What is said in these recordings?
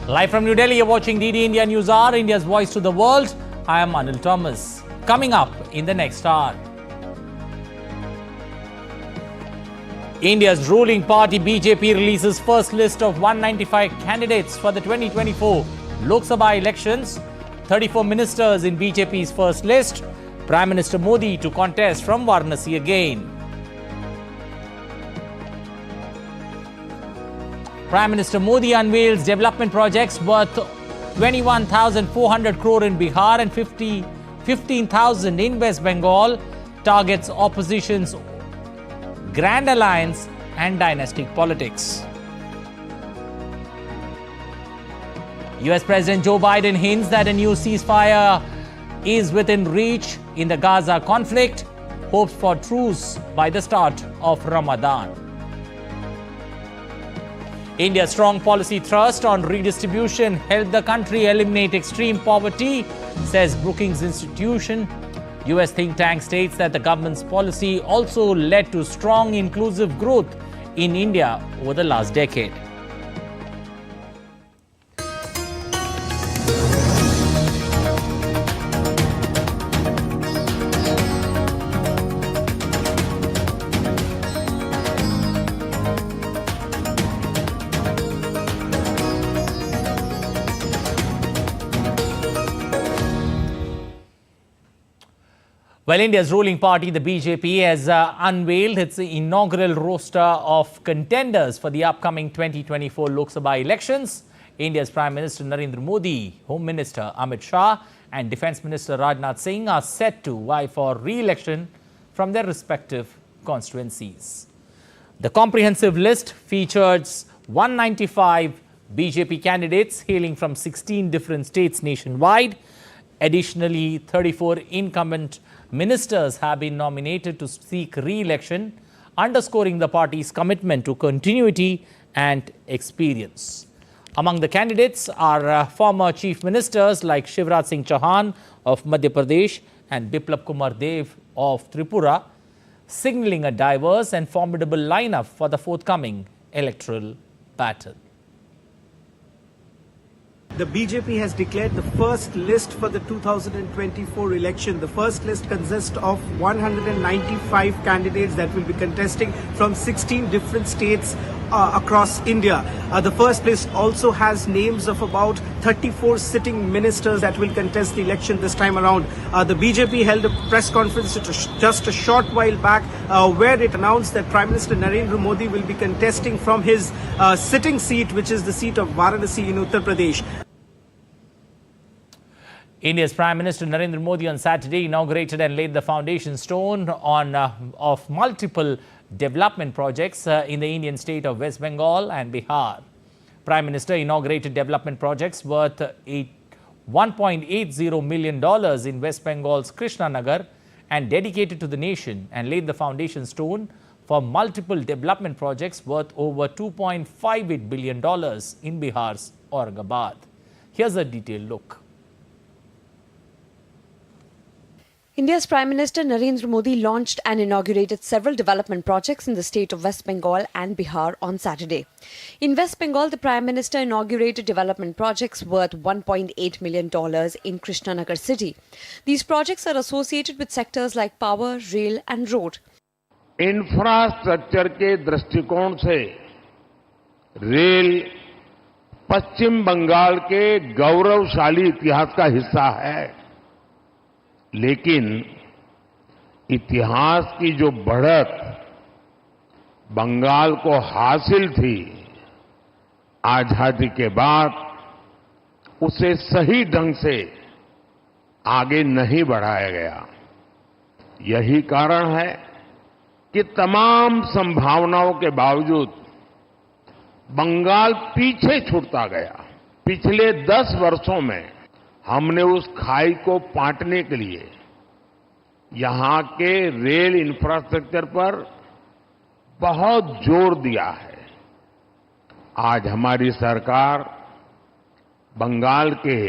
Live from New Delhi, you're watching DD India News Hour, India's voice to the world. I am Anil Thomas. Coming up in the next hour, India's ruling party BJP releases first list of 195 candidates for the 2024 Lok Sabha elections. 34 ministers in BJP's first list. Prime Minister Modi to contest from Varanasi again. Prime Minister Modi unveils development projects worth 21,400 crore in Bihar and 15,000 in West Bengal. Targets opposition's grand alliance and dynastic politics. US President Joe Biden hints that a new ceasefire is within reach in the Gaza conflict. Hopes for truce by the start of Ramadan. India's strong policy thrust on redistribution helped the country eliminate extreme poverty, says Brookings institution. US think tank states that the government's policy also led to strong inclusive growth in India over the last decade. Well, India's ruling party, the BJP, has unveiled its inaugural roster of contenders for the upcoming 2024 Lok Sabha elections. India's Prime Minister Narendra Modi, Home Minister Amit Shah and Defence Minister Rajnath Singh are set to vie for re-election from their respective constituencies. The comprehensive list features 195 BJP candidates hailing from 16 different states nationwide. Additionally, 34 incumbent ministers have been nominated to seek re-election, underscoring the party's commitment to continuity and experience. Among the candidates are former chief ministers like Shivraj Singh Chauhan of Madhya Pradesh and Biplab Kumar Dev of Tripura, signaling a diverse and formidable lineup for the forthcoming electoral battle. The BJP has declared the first list for the 2024 election. The first list consists of 195 candidates that will be contesting from 16 different states across India. The first list also has names of about 34 sitting ministers that will contest the election this time around. The BJP held a press conference just a short while back where it announced that Prime Minister Narendra Modi will be contesting from his sitting seat, which is the seat of Varanasi in Uttar Pradesh. India's Prime Minister Narendra Modi on Saturday inaugurated and laid the foundation stone of multiple development projects in the Indian state of West Bengal and Bihar. Prime Minister inaugurated development projects worth $1.80 million in West Bengal's Krishnanagar and dedicated to the nation, and laid the foundation stone for multiple development projects worth over $2.58 billion in Bihar's Aurangabad. Here's a detailed look. India's Prime Minister Narendra Modi launched and inaugurated several development projects in the state of West Bengal and Bihar on Saturday. In West Bengal, the Prime Minister inaugurated development projects worth $1.8 million in Krishnanagar city. These projects are associated with sectors like power, rail and road. Infrastructure के दृष्टिकोण से rail पश्चिम बंगाल के गौरवशाली इतिहास का हिस्सा है, लेकिन इतिहास की जो बढ़त बंगाल को हासिल थी आजादी के बाद, उसे सही ढंग से आगे नहीं बढ़ाया गया। यही कारण है कि तमाम संभावनाओं के बावजूद बंगाल पीछे छूटता गया। पिछले 10 वर्षों में हमने उस खाई को पाटने के लिए यहां के रेल इंफ्रास्ट्रक्चर पर बहुत जोर दिया है। आज हमारी सरकार बंगाल के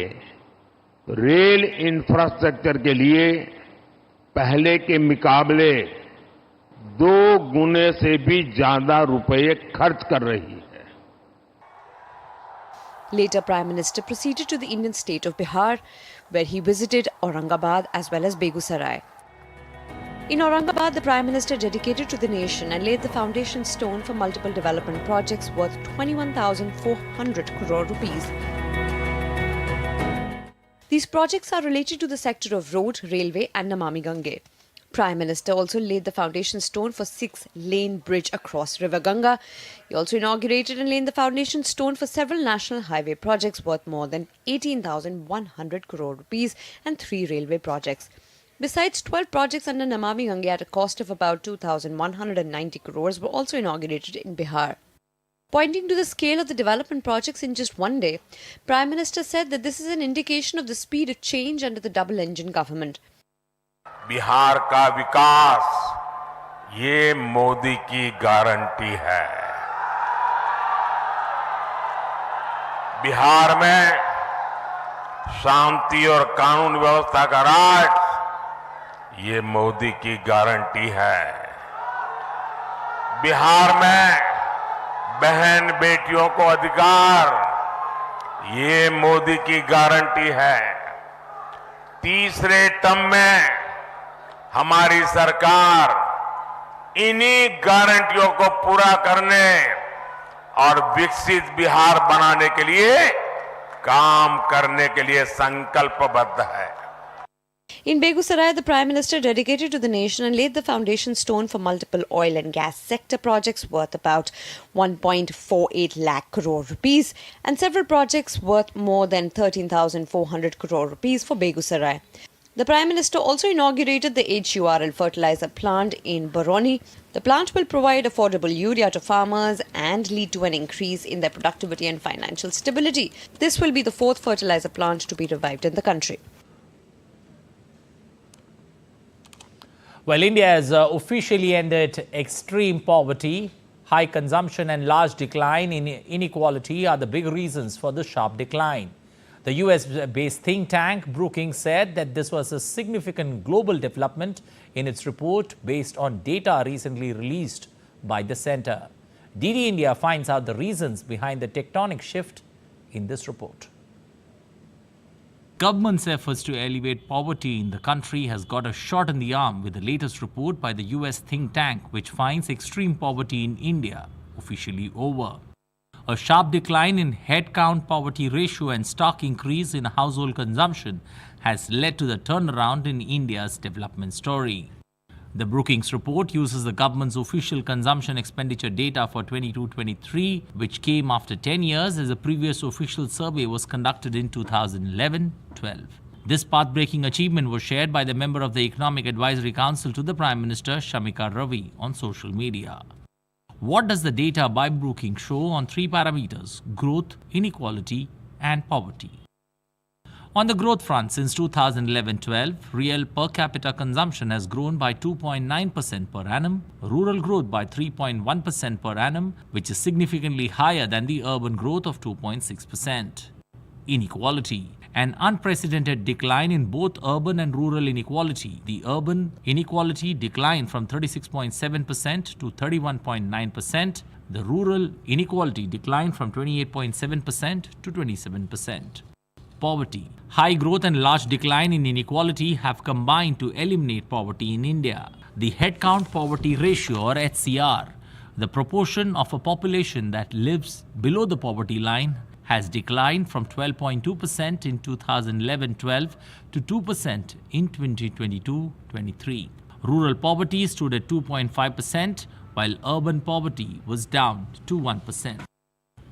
रेल इंफ्रास्ट्रक्चर के लिए पहले के मुकाबले 2 गुने से भी ज्यादा रुपए खर्च कर रही है। Later, Prime Minister proceeded to the Indian state of Bihar, where he visited Aurangabad as well as Begusarai. In Aurangabad, the Prime Minister dedicated to the nation and laid the foundation stone for multiple development projects worth 21,400 crore rupees. These projects are related to the sector of road, railway and Namami Gange. Prime Minister also laid the foundation stone for 6-lane bridge across River Ganga. He also inaugurated and laid the foundation stone for several national highway projects worth more than 18,100 crore rupees and 3 railway projects. Besides, 12 projects under Namami Gange at a cost of about 2,190 crores were also inaugurated in Bihar. Pointing to the scale of the development projects in just one day, Prime Minister said that this is an indication of the speed of change under the double-engine government. Bihar का विकास ये मोदी की guarantee है। बिहार में शांति और कानून व्यवस्था का राज ये मोदी की गारंटी है। बिहार में बहन बेटियों को अधिकार ये मोदी की गारंटी है। तीसरे टर्म में हमारी सरकार इन्हीं गारंटियों को पूरा करने और विकसित बिहार बनाने के लिए काम करने के लिए संकल्पबद्ध है। In Begusarai, the Prime Minister dedicated to the nation and laid the foundation stone for multiple oil and gas sector projects worth about 1.48 lakh crore rupees and several projects worth more than 13,400 crore rupees for Begusarai. The Prime Minister also inaugurated the HURL fertilizer plant in Baroni. The plant will provide affordable urea to farmers and lead to an increase in their productivity and financial stability. This will be the 4th fertilizer plant to be revived in the country. Well, India has officially ended extreme poverty. High consumption and large decline in inequality are the big reasons for the sharp decline. The US-based think tank Brookings said that this was a significant global development in its report based on data recently released by the centre. DD India finds out the reasons behind the tectonic shift in this report. Government's efforts to alleviate poverty in the country has got a shot in the arm with the latest report by the US think tank, which finds extreme poverty in India officially over. A sharp decline in headcount poverty ratio and stark increase in household consumption has led to the turnaround in India's development story. The Brookings report uses the government's official consumption expenditure data for 22-23, which came after 10 years as the previous official survey was conducted in 2011-12. This path-breaking achievement was shared by the member of the Economic Advisory Council to the Prime Minister, Shamika Ravi, on social media. What does the data by Brookings show on 3 parameters: growth, inequality, and poverty? On the growth front, since 2011-12, real per capita consumption has grown by 2.9% per annum, rural growth by 3.1% per annum, which is significantly higher than the urban growth of 2.6%. Inequality. An unprecedented decline in both urban and rural inequality. The urban inequality declined from 36.7% to 31.9%. The rural inequality declined from 28.7% to 27%. Poverty. High growth and large decline in inequality have combined to eliminate poverty in India. The headcount poverty ratio, or HCR, the proportion of a population that lives below the poverty line, has declined from 12.2% in 2011-12 to 2% in 2022-23. Rural poverty stood at 2.5%, while urban poverty was down to 1%.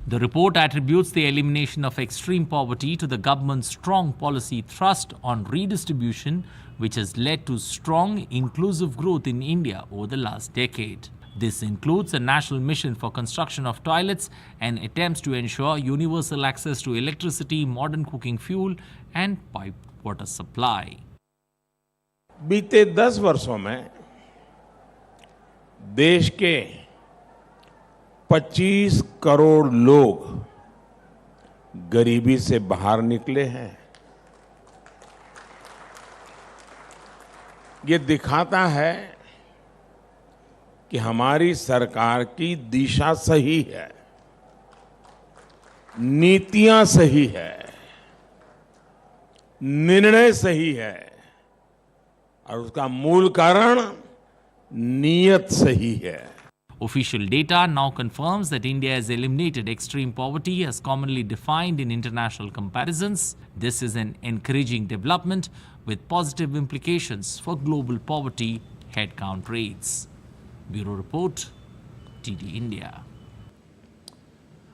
The report attributes the elimination of extreme poverty to the government's strong policy thrust on redistribution, which has led to strong, inclusive growth in India over the last decade. This includes a national mission for construction of toilets and attempts to ensure universal access to electricity, modern cooking fuel, and piped water supply. बीते 10 वर्षों में देश के 25 करोड़ लोग गरीबी से बाहर निकले हैं। ये दिखाता है कि हमारी सरकार की दिशा सही है। नीतियां सही है, निर्णय सही है और उसका मूल कारण नीयत सही है. Official data now confirms that India has eliminated extreme poverty as commonly defined in international comparisons. This is an encouraging development with positive implications for global poverty headcount rates. Bureau Report, TD India.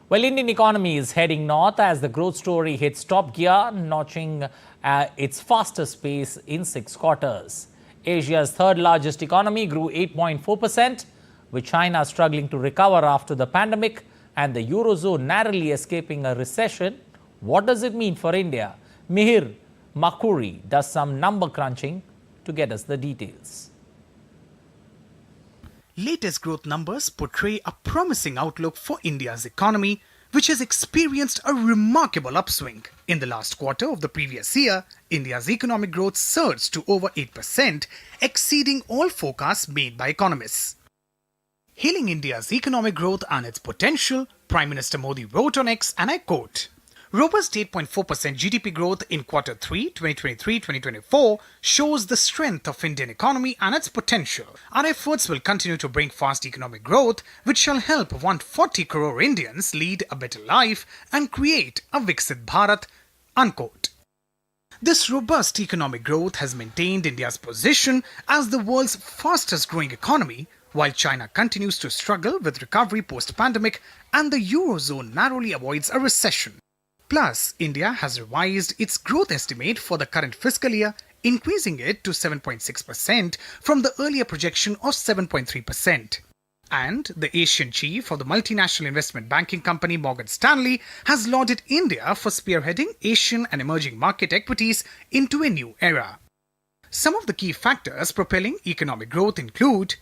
Well, Indian economy is heading north as the growth story hits top gear, notching its fastest pace in 6 quarters. Asia's third largest economy grew 8.4%, with China struggling to recover after the pandemic and the Eurozone narrowly escaping a recession. What does it mean for India? Mihir Makuri does some number crunching to get us the details. Latest growth numbers portray a promising outlook for India's economy, which has experienced a remarkable upswing. In the last quarter of the previous year, India's economic growth surged to over 8%, exceeding all forecasts made by economists. Hailing India's economic growth and its potential, Prime Minister Modi wrote on X, and I quote, "Robust 8.4% GDP growth in Q3 2023-2024 shows the strength of Indian economy and its potential. Our efforts will continue to bring fast economic growth, which shall help 140 crore Indians lead a better life and create a Viksit Bharat." Unquote. This robust economic growth has maintained India's position as the world's fastest growing economy, while China continues to struggle with recovery post-pandemic and the Eurozone narrowly avoids a recession. Plus, India has revised its growth estimate for the current fiscal year, increasing it to 7.6% from the earlier projection of 7.3%. And the Asian chief of the multinational investment banking company Morgan Stanley has lauded India for spearheading Asian and emerging market equities into a new era. Some of the key factors propelling economic growth include: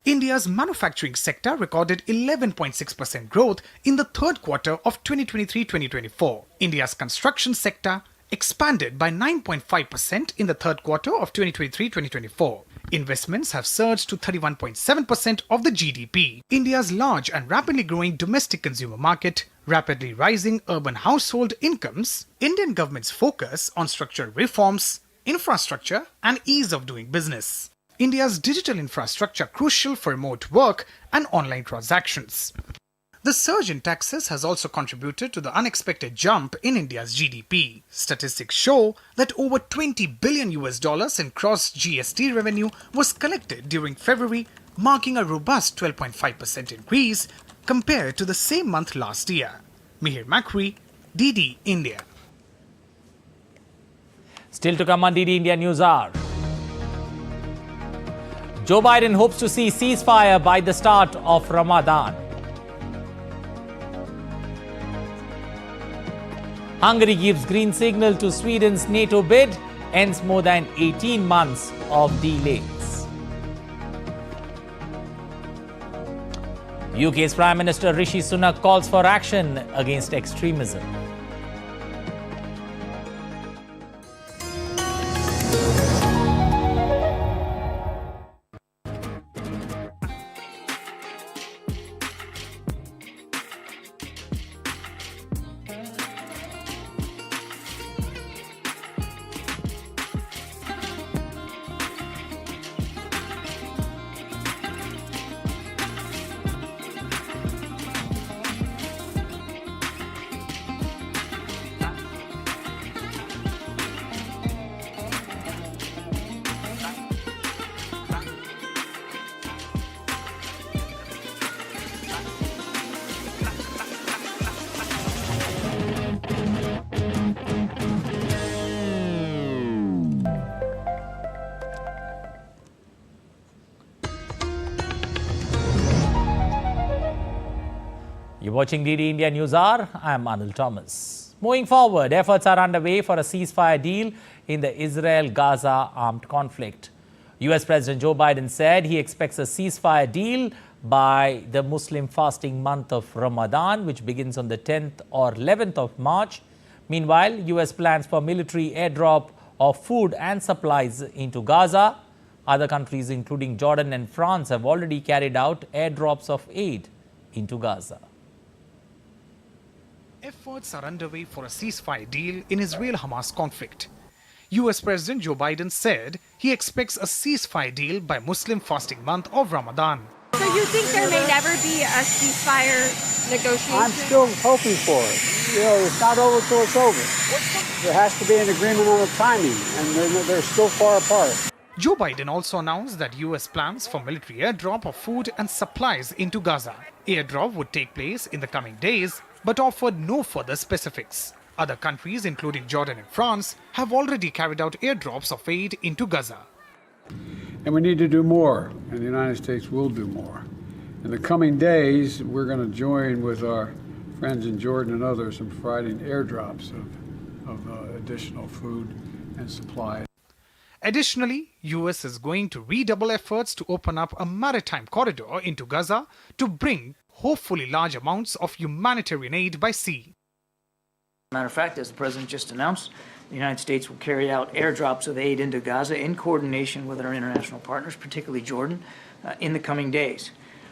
India's manufacturing sector recorded 11.6% growth in the third quarter of 2023-2024. India's construction sector expanded by 9.5% in the third quarter of 2023-2024. Investments have surged to 31.7% of the GDP. India's large and rapidly growing domestic consumer market, rapidly rising urban household incomes, Indian government's focus on structural reforms, infrastructure, and ease of doing business. India's digital infrastructure crucial for remote work and online transactions. The surge in taxes has also contributed to the unexpected jump in India's GDP. Statistics show that over $20 billion in cross GST revenue was collected during February, marking a robust 12.5% increase compared to the same month last year. Mihir Makri, DD India. Still to come on DD India News Hour. Joe Biden hopes to see ceasefire by the start of Ramadan. Hungary gives green signal to Sweden's NATO bid, ends more than 18 months of delays. UK's Prime Minister Rishi Sunak calls for action against extremism. You're watching DD India News Hour. I'm Anil Thomas. Moving forward, efforts are underway for a ceasefire deal in the Israel-Gaza armed conflict. US President Joe Biden said he expects a ceasefire deal by the Muslim fasting month of Ramadan, which begins on the 10th or 11th of March. Meanwhile, US plans for military airdrop of food and supplies into Gaza. Other countries, including Jordan and France, have already carried out airdrops of aid into Gaza. Efforts are underway for a ceasefire deal in Israel-Hamas conflict. US President Joe Biden said he expects a ceasefire deal by Muslim fasting month of Ramadan. So you think there may never be a ceasefire negotiation? I'm still hoping for it. It's not over till it's over. There has to be an agreement on the timing, and they're still far apart. Joe Biden also announced that US plans for military airdrop of food and supplies into Gaza. Airdrop would take place in the coming days, but offered no further specifics. Other countries, including Jordan and France, have already carried out airdrops of aid into Gaza. And we need to do more, and the United States will do more. In the coming days, we're going to join with our friends in Jordan and others in providing airdrops of additional food and supplies. Additionally, US is going to redouble efforts to open up a maritime corridor into Gaza to bring hopefully large amounts of humanitarian aid by sea. Matter of fact, as the President just announced, the United States will carry out airdrops of aid into Gaza in coordination with our international partners, particularly Jordan, in the coming days.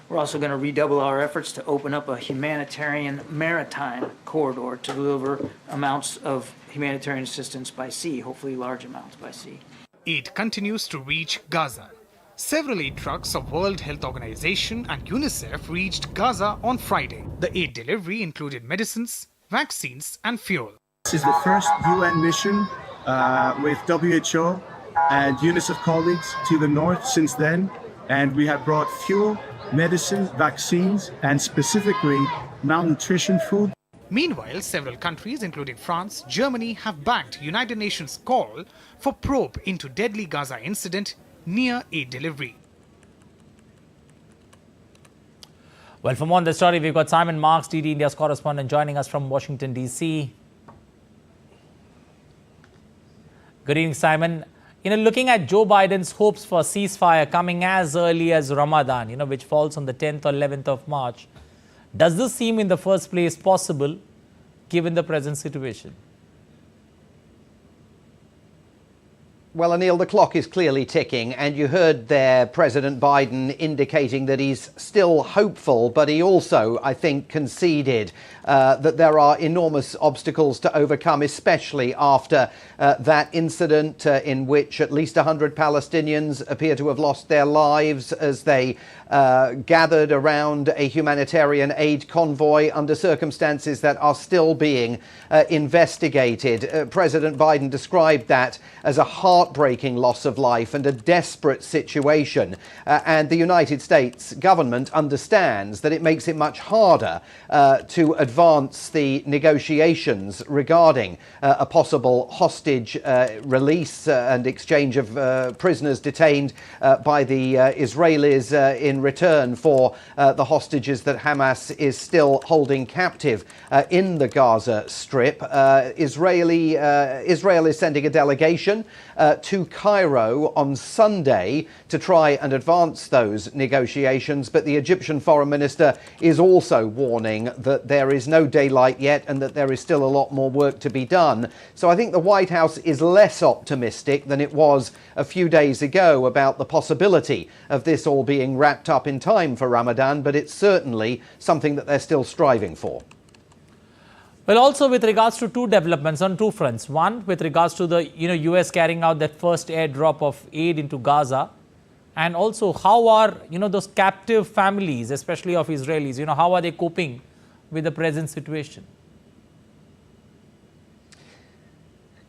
We're also going to redouble our efforts to open up a humanitarian maritime corridor to deliver amounts of humanitarian assistance by sea, hopefully large amounts by sea. Aid continues to reach Gaza. Several aid trucks of World Health Organization and UNICEF reached Gaza on Friday. The aid delivery included medicines, vaccines and fuel. This is the first UN mission with WHO and UNICEF colleagues to the north since then, and we have brought fuel, medicine, vaccines, and specifically malnutrition food. Meanwhile, several countries, including France, Germany, have backed United Nations' call for probe into deadly Gaza incident near aid delivery. Well, for more on the story, we've got Simon Marks, DD India's correspondent, joining us from Washington, D.C. Good evening, Simon. Looking at Joe Biden's hopes for ceasefire coming as early as Ramadan, which falls on the 10th or 11th of March, does this seem in the first place possible given the present situation? Well, Anil, the clock is clearly ticking, and you heard there President Biden indicating that he's still hopeful, but he also, I think, conceded that there are enormous obstacles to overcome, especially after that incident in which at least 100 Palestinians appear to have lost their lives as they gathered around a humanitarian aid convoy under circumstances that are still being investigated. President Biden described that as a heartbreaking loss of life and a desperate situation. And the United States government understands that it makes it much harder to advance the negotiations regarding a possible hostage release and exchange of prisoners detained by the Israelis in return for the hostages that Hamas is still holding captive in the Gaza Strip. Israel is sending a delegation to Cairo on Sunday to try and advance those negotiations, but the Egyptian foreign minister is also warning that there is no daylight yet and that there is still a lot more work to be done. So I think the White House is less optimistic than it was a few days ago about the possibility of this all being wrapped up in time for Ramadan, but it's certainly something that they're still striving for. Well, also with regards to two developments on two fronts. One, with regards to the US carrying out that first airdrop of aid into Gaza, and also how are those captive families, especially of Israelis, how are they coping with the present situation?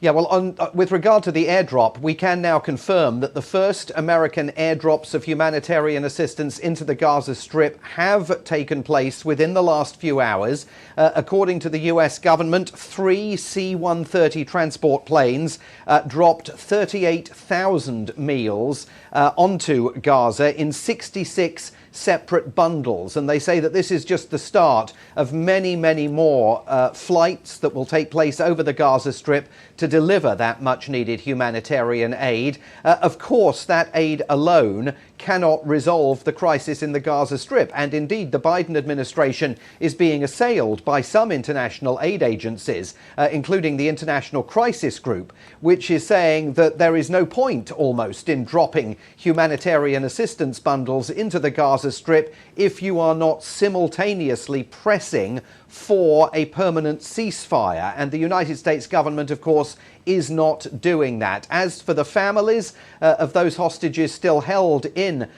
Yeah, well, with regard to the airdrop, we can now confirm that the first American airdrops of humanitarian assistance into the Gaza Strip have taken place within the last few hours. According to the US government, 3 C-130 transport planes dropped 38,000 meals onto Gaza in 66 separate bundles, and they say that this is just the start of many, many more flights that will take place over the Gaza Strip to deliver that much needed humanitarian aid. Of course, that aid alone cannot resolve the crisis in the Gaza Strip, and indeed the Biden administration is being assailed by some international aid agencies, including the International Crisis Group, which is saying that there is no point almost in dropping humanitarian assistance bundles into the Gaza Gaza Strip if you are not simultaneously pressing for a permanent ceasefire. And the United States government, of course, is not doing that. As for the families of those hostages still held in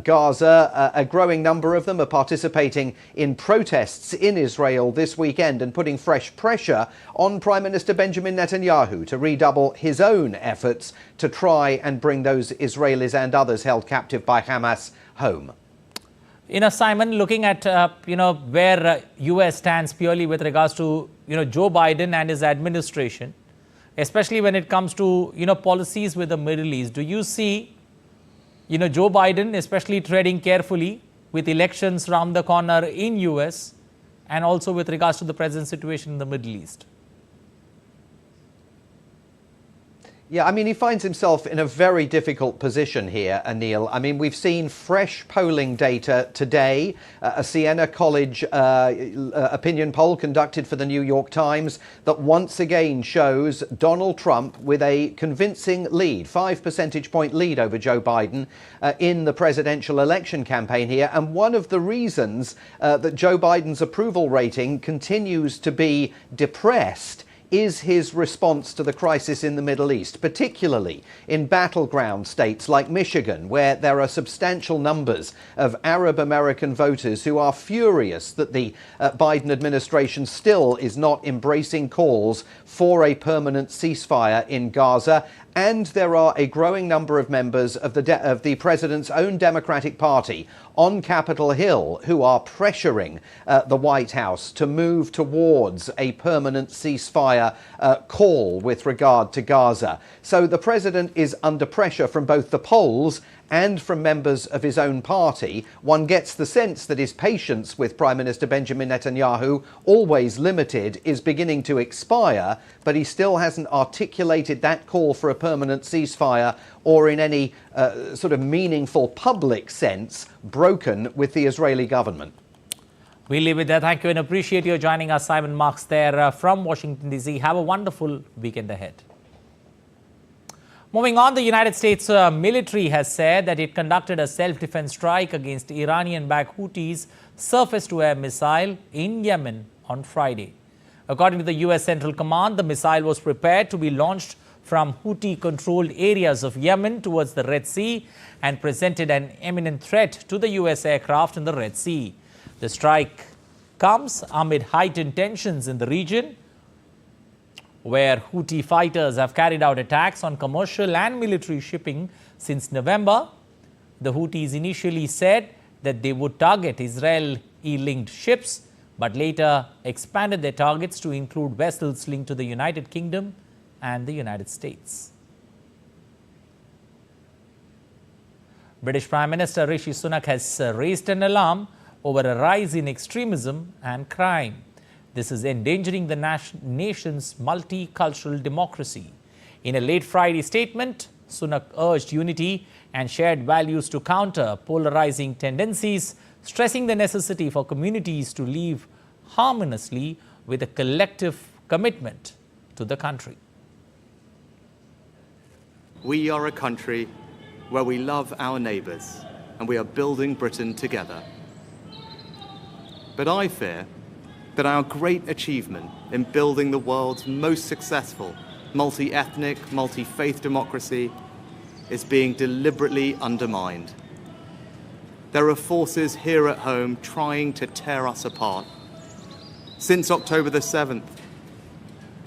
Gaza, a growing number of them are participating in protests in Israel this weekend and putting fresh pressure on Prime Minister Benjamin Netanyahu to redouble his own efforts to try and bring those Israelis and others held captive by Hamas home. Simon, looking at, where US stands purely with regards to, Joe Biden and his administration, especially when it comes to, policies with the Middle East, do you see, Joe Biden especially treading carefully with elections around the corner in US and also with regards to the present situation in the Middle East? Yeah, I mean, he finds himself in a very difficult position here, Anil. I mean, we've seen fresh polling data today, a Siena College opinion poll conducted for the New York Times that once again shows Donald Trump with a convincing lead, 5 percentage point lead over Joe Biden in the presidential election campaign here. And one of the reasons that Joe Biden's approval rating continues to be depressed is his response to the crisis in the Middle East, particularly in battleground states like Michigan, where there are substantial numbers of Arab American voters who are furious that the Biden administration still is not embracing calls for a permanent ceasefire in Gaza. And there are a growing number of members of the president's own Democratic Party on Capitol Hill who are pressuring the White House to move towards a permanent ceasefire call with regard to Gaza. So the president is under pressure from both the polls and from members of his own party. One gets the sense that his patience with Prime Minister Benjamin Netanyahu, always limited, is beginning to expire, but he still hasn't articulated that call for a permanent ceasefire or in any sort of meaningful public sense broken with the Israeli government. We'll leave it there. Thank you and appreciate you joining us. Simon Marks there from Washington, D.C. Have a wonderful weekend ahead. Moving on, the United States military has said that it conducted a self-defense strike against Iranian-backed Houthis surface-to-air missile in Yemen on Friday. According to the U.S. Central Command, the missile was prepared to be launched from Houthi-controlled areas of Yemen towards the Red Sea and presented an imminent threat to the U.S. aircraft in the Red Sea. The strike comes amid heightened tensions in the region, where Houthi fighters have carried out attacks on commercial and military shipping since November. The Houthis initially said that they would target Israeli-linked ships, but later expanded their targets to include vessels linked to the United Kingdom and the United States. British Prime Minister Rishi Sunak has raised an alarm over a rise in extremism and crime. This is endangering the nation's multicultural democracy. In a late Friday statement, Sunak urged unity and shared values to counter polarizing tendencies, stressing the necessity for communities to live harmoniously with a collective commitment to the country. We are a country where we love our neighbours and we are building Britain together. But I fear that our great achievement in building the world's most successful multi-ethnic, multi-faith democracy is being deliberately undermined. There are forces here at home trying to tear us apart. Since October the 7th,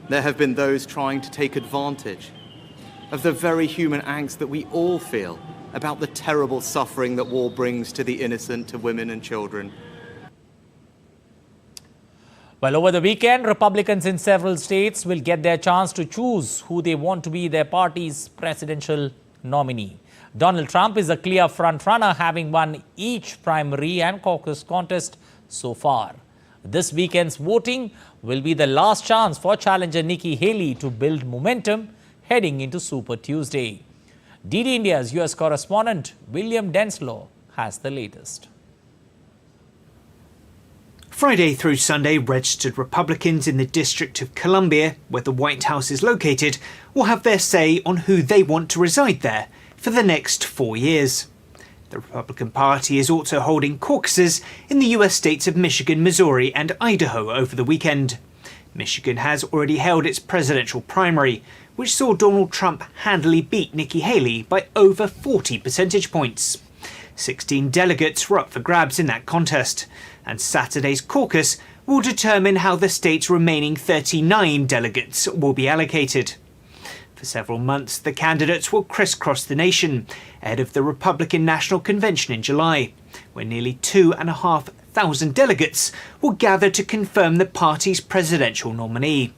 there have been those trying to take advantage of the very human angst that we all feel about the terrible suffering that war brings to the innocent, to women and children. Well, over the weekend, Republicans in several states will get their chance to choose who they want to be their party's presidential nominee. Donald Trump is a clear frontrunner, having won each primary and caucus contest so far. This weekend's voting will be the last chance for challenger Nikki Haley to build momentum heading into Super Tuesday. DD India's US correspondent William Denslow has the latest. Friday through Sunday, registered Republicans in the District of Columbia, where the White House is located, will have their say on who they want to reside there for the next 4 years. The Republican Party is also holding caucuses in the US states of Michigan, Missouri and Idaho over the weekend. Michigan has already held its presidential primary, which saw Donald Trump handily beat Nikki Haley by over 40 percentage points. 16 delegates were up for grabs in that contest, and Saturday's caucus will determine how the state's remaining 39 delegates will be allocated. For several months, the candidates will crisscross the nation ahead of the Republican National Convention in July, where nearly 2,500 delegates will gather to confirm the party's presidential nominee.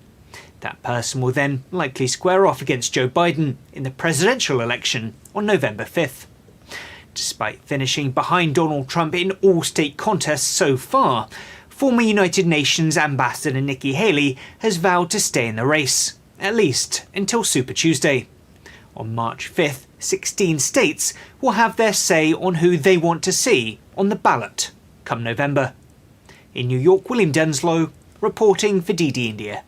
That person will then likely square off against Joe Biden in the presidential election on November 5th. Despite finishing behind Donald Trump in all state contests so far, former United Nations Ambassador Nikki Haley has vowed to stay in the race, at least until Super Tuesday. On March 5th, 16 states will have their say on who they want to see on the ballot come November. In New York, William Denslow, reporting for DD India.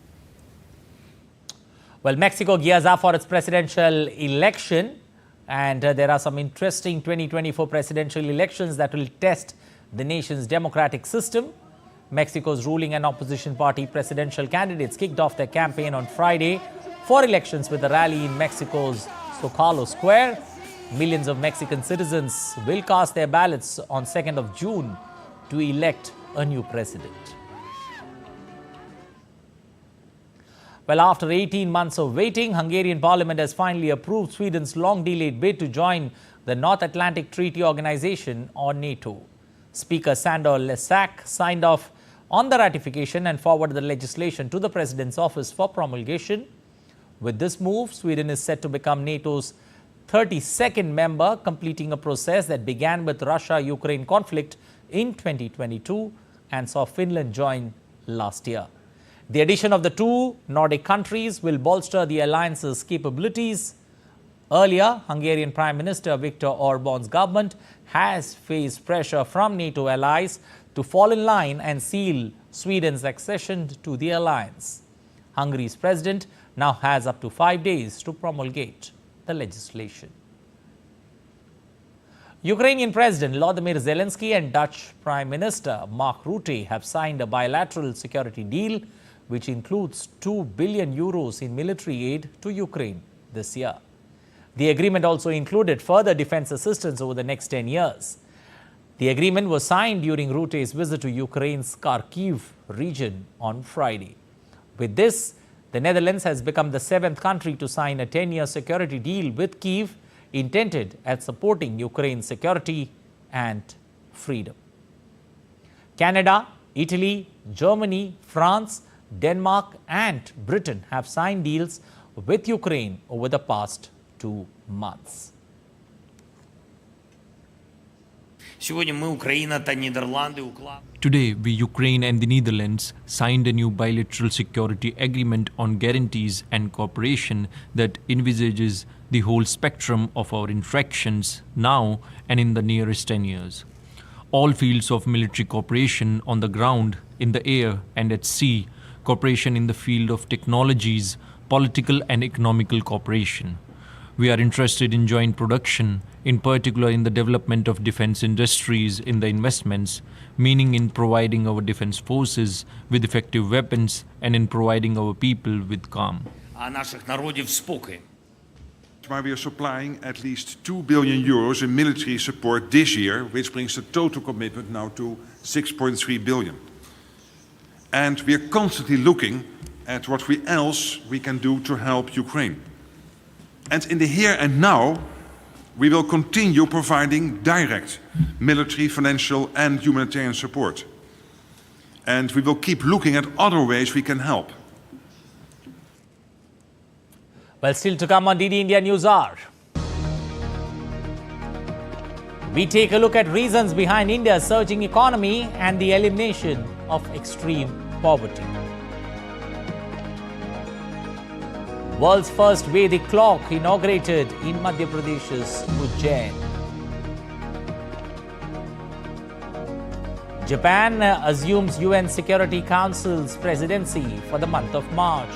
Well, Mexico gears up for its presidential election, and there are some interesting 2024 presidential elections that will test the nation's democratic system. Mexico's ruling and opposition party presidential candidates kicked off their campaign on Friday for elections with a rally in Mexico's Zocalo Square. Millions of Mexican citizens will cast their ballots on 2nd of June to elect a new president. Well, after 18 months of waiting, Hungarian parliament has finally approved Sweden's long-delayed bid to join the North Atlantic Treaty Organization or NATO. Speaker Sandor Lesak signed off on the ratification and forwarded the legislation to the President's office for promulgation. With this move, Sweden is set to become NATO's 32nd member, completing a process that began with Russia-Ukraine conflict in 2022 and saw Finland join last year. The addition of the two Nordic countries will bolster the alliance's capabilities. Earlier, Hungarian Prime Minister Viktor Orban's government has faced pressure from NATO allies to fall in line and seal Sweden's accession to the alliance. Hungary's president now has up to 5 days to promulgate the legislation. Ukrainian President Volodymyr Zelensky and Dutch Prime Minister Mark Rutte have signed a bilateral security deal which includes 2 billion euros in military aid to Ukraine this year. The agreement also included further defense assistance over the next 10 years. The agreement was signed during Rutte's visit to Ukraine's Kharkiv region on Friday. With this, the Netherlands has become the 7th country to sign a 10-year security deal with Kyiv intended at supporting Ukraine's security and freedom. Canada, Italy, Germany, France, Denmark and Britain have signed deals with Ukraine over the past 2 months. Today, we, Ukraine and the Netherlands, signed a new bilateral security agreement on guarantees and cooperation that envisages the whole spectrum of our interactions now and in the nearest 10 years. All fields of military cooperation on the ground, in the air and at sea, cooperation in the field of technologies, political and economical cooperation. We are interested in joint production, in particular in the development of defense industries, in the investments, meaning in providing our defense forces with effective weapons and in providing our people with calm. Where we are supplying at least 2 billion euros in military support this year, which brings the total commitment now to 6.3 billion. And we are constantly looking at what else we can do to help Ukraine. And in the here and now, we will continue providing direct military, financial and humanitarian support. And we will keep looking at other ways we can help. Well, still to come on DD India News Hour. We take a look at reasons behind India's surging economy and the elimination of extreme poverty. World's first Vedic clock inaugurated in Madhya Pradesh's Ujjain. Japan assumes UN Security Council's presidency for the month of March.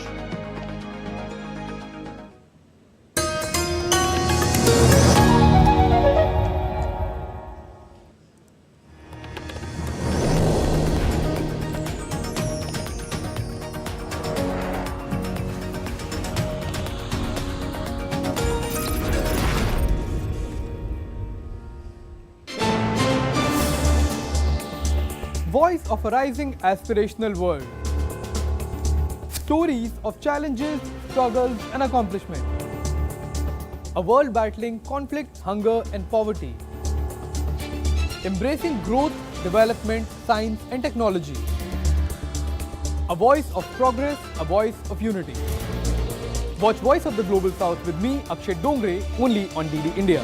voice of a rising aspirational world. Stories of challenges, struggles and accomplishment. A world battling conflict, hunger and poverty. Embracing growth, development, science and technology. A voice of progress, a voice of unity. Watch Voice of the Global South with me, Akshay Dongre, only on DD India.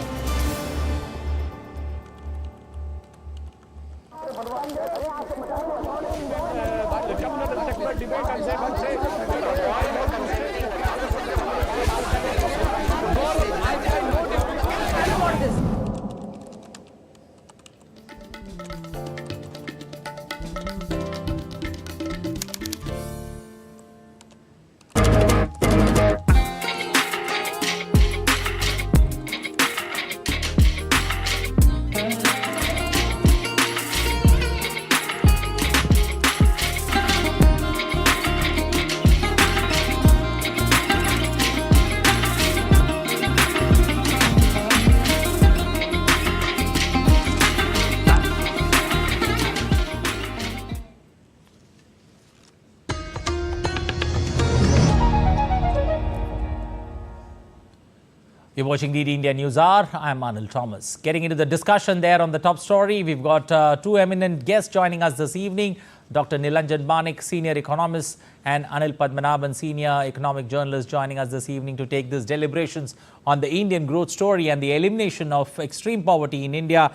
You're watching DD India News Hour. I'm Anil Thomas. Getting into the discussion there on the top story, we've got two eminent guests joining us this evening. Dr. Nilanjan Banik, senior economist, and Anil Padmanabhan, senior economic journalist, joining us this evening to take these deliberations on the Indian growth story and the elimination of extreme poverty in India.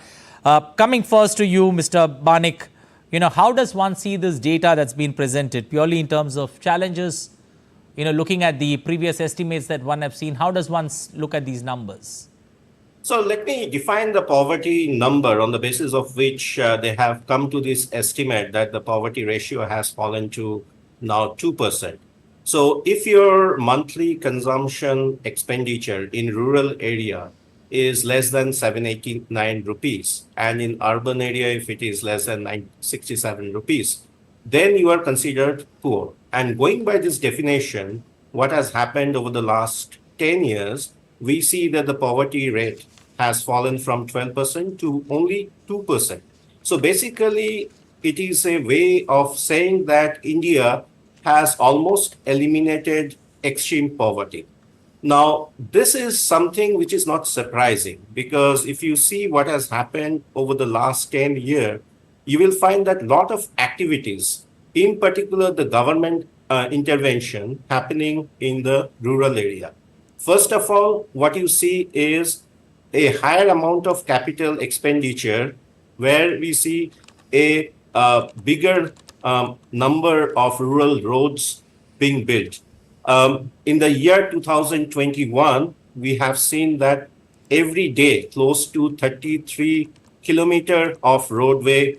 Coming first to you, Mr. Banik, how does one see this data that's been presented purely in terms of challenges? Looking at the previous estimates that one have seen, how does one look at these numbers? So let me define the poverty number on the basis of which they have come to this estimate that the poverty ratio has fallen to now 2%. So if your monthly consumption expenditure in rural area is less than 789 rupees, and in urban area, if it is less than 967 rupees, then you are considered poor. And going by this definition, what has happened over the last 10 years, we see that the poverty rate has fallen from 12% to only 2%. So basically, it is a way of saying that India has almost eliminated extreme poverty. Now, this is something which is not surprising, because if you see what has happened over the last 10 years, you will find that a lot of activities, in particular the government intervention happening in the rural area. First of all, what you see is a higher amount of capital expenditure, where we see a bigger number of rural roads being built. In the year 2021, we have seen that every day close to 33 kilometers of roadway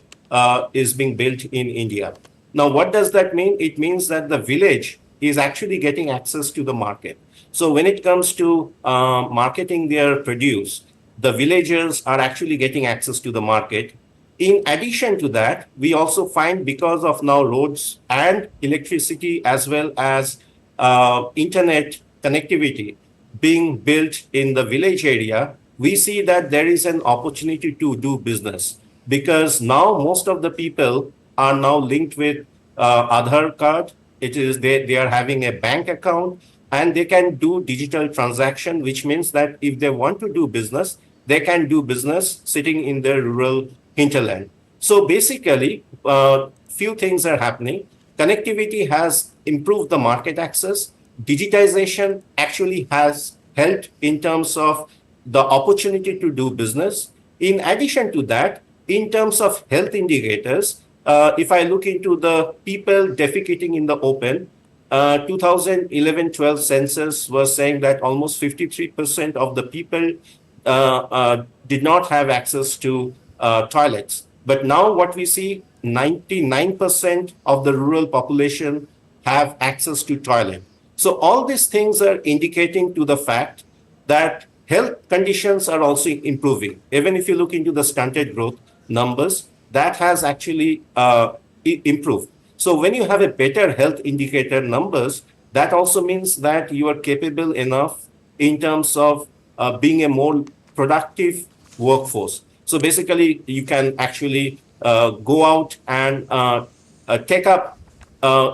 is being built in India. Now, what does that mean? It means that the village is actually getting access to the market. So when it comes to marketing their produce, the villagers are actually getting access to the market. In addition to that, we also find, because of now roads and electricity as well as internet connectivity being built in the village area, we see that there is an opportunity to do business, because now most of the people are now linked with Aadhaar card. It is they are having a bank account, and they can do digital transaction, which means that if they want to do business, they can do business sitting in their rural hinterland. So basically, few things are happening. Connectivity has improved the market access. Digitization actually has helped in terms of the opportunity to do business. In addition to that, in terms of health indicators, if I look into the people defecating in the open, 2011-12 census was saying that almost 53% of the people did not have access to toilets. But now what we see, 99% of the rural population have access to toilet. So all these things are indicating to the fact that health conditions are also improving. Even if you look into the stunted growth numbers, that has actually improved. So when you have a better health indicator numbers, that also means that you are capable enough in terms of being a more productive workforce. So basically, you can actually go out and take up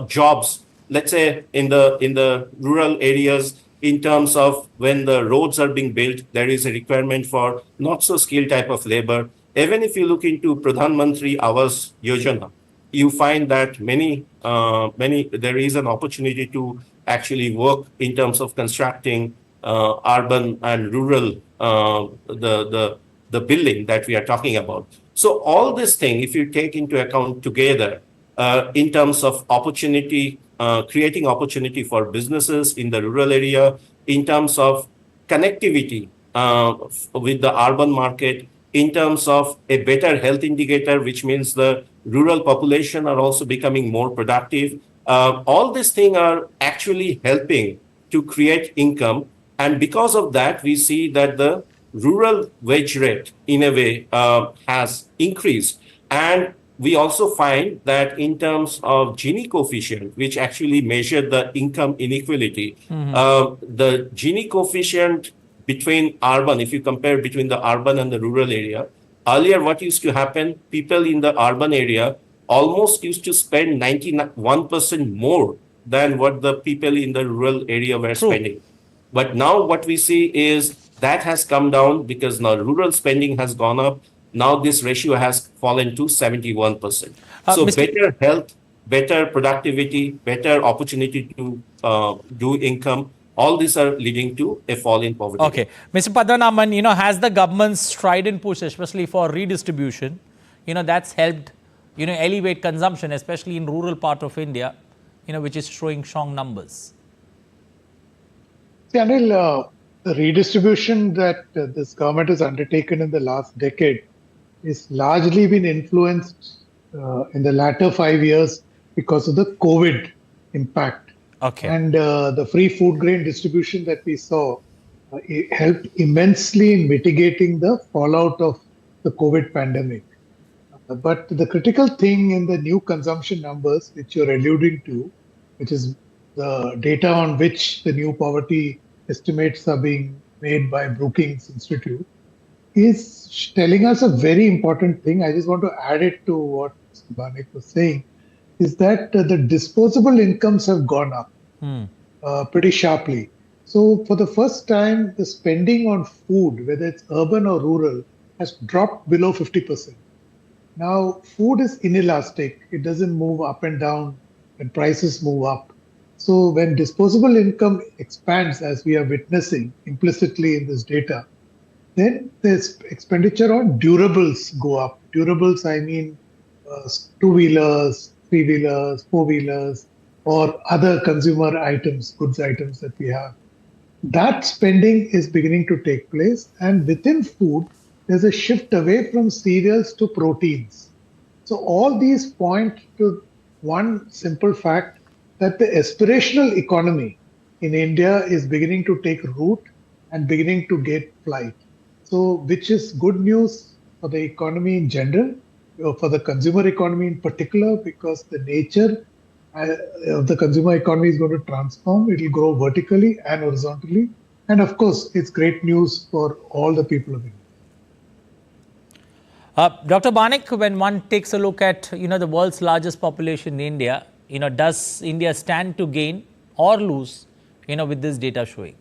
jobs, let's say in the rural areas. In terms of when the roads are being built, there is a requirement for not so skilled type of labor. Even if you look into Pradhan Mantri Awas Yojana, you find that there is an opportunity to actually work in terms of constructing urban and rural the building that we are talking about. So all this thing, if you take into account together, in terms of opportunity, creating opportunity for businesses in the rural area, in terms of connectivity with the urban market, in terms of a better health indicator, which means the rural population are also becoming more productive. All these things are actually helping to create income. And because of that, we see that the rural wage rate, in a way, has increased. And we also find that in terms of Gini coefficient, which actually measured the income inequality, the Gini coefficient between urban, if you compare between the urban and the rural area, earlier what used to happen, people in the urban area almost used to spend 91% more than what the people in the rural area were spending. But now what we see is that has come down because now rural spending has gone up. Now this ratio has fallen to 71%. So better health, better productivity, better opportunity to do income, all these are leading to a fall in poverty. Okay. Mr. Padmanabhan, has the government's strident push, especially for redistribution, that's helped, elevate consumption, especially in rural part of India, which is showing strong numbers? See, Anil, the redistribution that this government has undertaken in the last decade is largely been influenced in the latter 5 years because of the COVID impact. Okay. And the free food grain distribution that we saw it helped immensely in mitigating the fallout of the COVID pandemic. But the critical thing in the new consumption numbers, which you're alluding to, which is the data on which the new poverty estimates are being made by Brookings Institute, is telling us a very important thing. I just want to add it to what Mr. Banik was saying, is that the disposable incomes have gone up pretty sharply. So for the first time, the spending on food, whether it's urban or rural, has dropped below 50%. Now, food is inelastic. It doesn't move up and down when prices move up. So when disposable income expands, as we are witnessing implicitly in this data, then the expenditure on durables go up. Durables, I mean two-wheelers, three-wheelers, four-wheelers, or other consumer items, goods items that we have. That spending is beginning to take place. And within food, there's a shift away from cereals to proteins. So all these point to one simple fact, that the aspirational economy in India is beginning to take root and beginning to get flight. So, which is good news for the economy in general, for the consumer economy in particular, because the nature of the consumer economy is going to transform. It will grow vertically and horizontally. And of course, it's great news for all the people of India. Dr. Banik, when one takes a look at, the world's largest population in India, does India stand to gain or lose, with this data showing?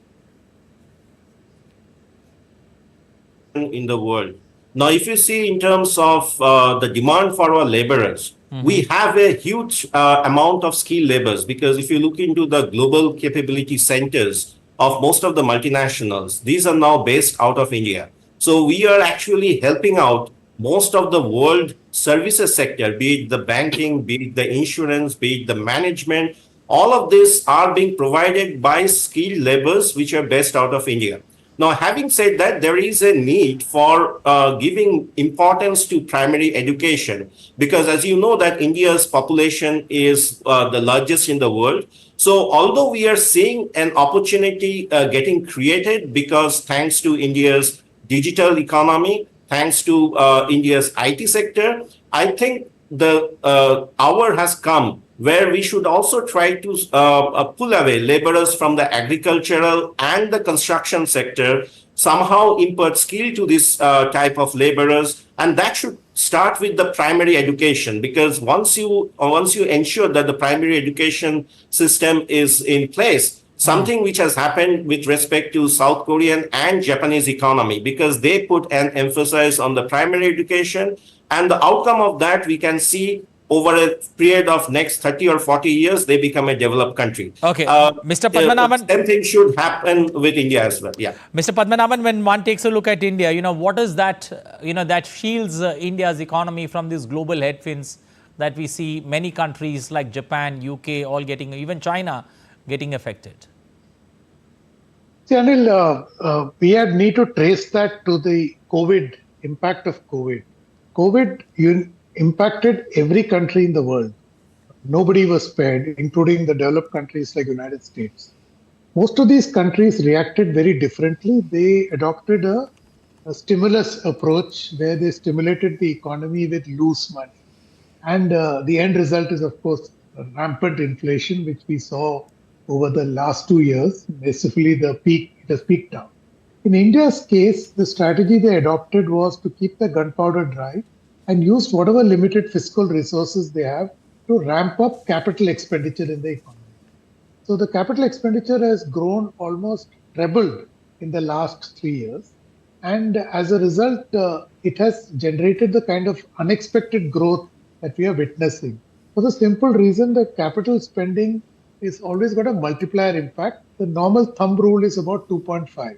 In the world. Now, if you see in terms of the demand for our laborers, we have a huge amount of skilled laborers, because if you look into the global capability centers of most of the multinationals, these are now based out of India. So we are actually helping out most of the world services sector, be it the banking, be it the insurance, be it the management. All of this are being provided by skilled laborers which are based out of India. Now, having said that, there is a need for giving importance to primary education, because as you know that India's population is the largest in the world. So although we are seeing an opportunity getting created, because thanks to India's digital economy, thanks to India's IT sector, I think the hour has come where we should also try to pull away laborers from the agricultural and the construction sector, somehow impart skill to this type of laborers, and that should start with the primary education, because once you ensure that the primary education system is in place, something which has happened with respect to South Korean and Japanese economy, because they put an emphasis on the primary education, and the outcome of that we can see over a period of next 30 or 40 years, they become a developed country. Okay, Mr. Padmanabhan. Same thing should happen with India as well. Yeah. Mr. Padmanabhan, when one takes a look at India, what is that, that shields India's economy from these global headwinds that we see many countries like Japan, UK, all getting, even China getting affected? See, Anil, we need to trace that to the COVID, impact of COVID. COVID impacted every country in the world. Nobody was spared, including the developed countries like United States. Most of these countries reacted very differently. They adopted a stimulus approach where they stimulated the economy with loose money. And the end result is, of course, rampant inflation, which we saw over the last 2 years. Basically, it has peaked out. In India's case, the strategy they adopted was to keep the gunpowder dry and use whatever limited fiscal resources they have to ramp up capital expenditure in the economy. So the capital expenditure has grown almost trebled in the last 3 years. And as a result, it has generated the kind of unexpected growth that we are witnessing. For the simple reason that capital spending is always got a multiplier impact. The normal thumb rule is about 2.5,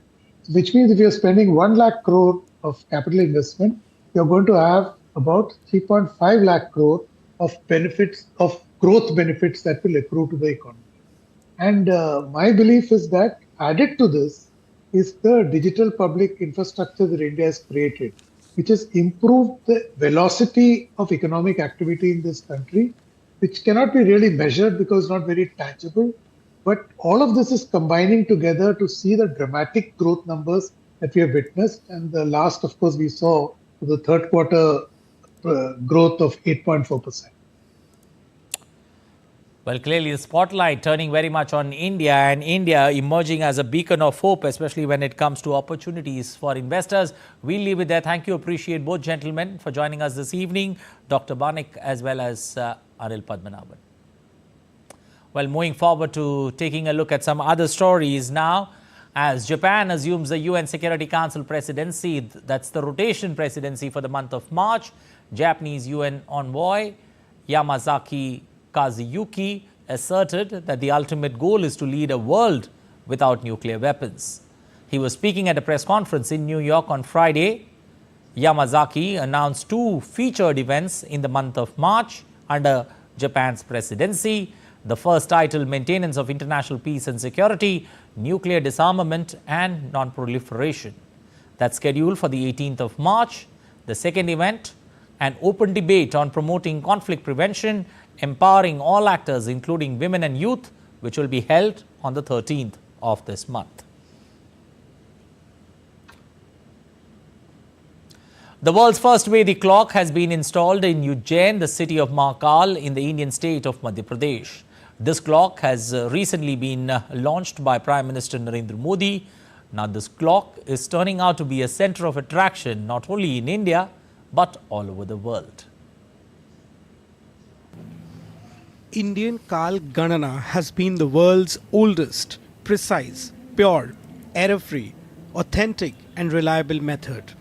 which means if you're spending 1 lakh crore of capital investment, you're going to have about 3.5 lakh crore of benefits, of growth benefits that will accrue to the economy. And my belief is that added to this is the digital public infrastructure that India has created, which has improved the velocity of economic activity in this country, which cannot be really measured because it's not very tangible. But all of this is combining together to see the dramatic growth numbers that we have witnessed. And the last, of course, we saw the third quarter growth of 8.4%. Well, clearly the spotlight turning very much on India, and India emerging as a beacon of hope, especially when it comes to opportunities for investors. We'll leave it there. Thank you. Appreciate both gentlemen for joining us this evening, Dr. Banik as well as Anil Padmanabhan. Well, moving forward to taking a look at some other stories now. As Japan assumes the UN Security Council presidency, that's the rotation presidency for the month of March, Japanese UN envoy Yamazaki Kazuyuki asserted that the ultimate goal is to lead a world without nuclear weapons. He was speaking at a press conference in New York on Friday. Yamazaki announced 2 featured events in the month of March under Japan's presidency. The first titled Maintenance of International Peace and Security, Nuclear Disarmament and Non-Proliferation. That's scheduled for the 18th of March. The second event, an open debate on promoting conflict prevention, empowering all actors including women and youth, which will be held on the 13th of this month. The world's first Vedic clock has been installed in Ujjain, the city of Mahakal in the Indian state of Madhya Pradesh. This clock has recently been launched by Prime Minister Narendra Modi. Now this clock is turning out to be a center of attraction not only in India but all over the world. Indian Kal Ganana has been the world's oldest, precise, pure, error-free, authentic and reliable method.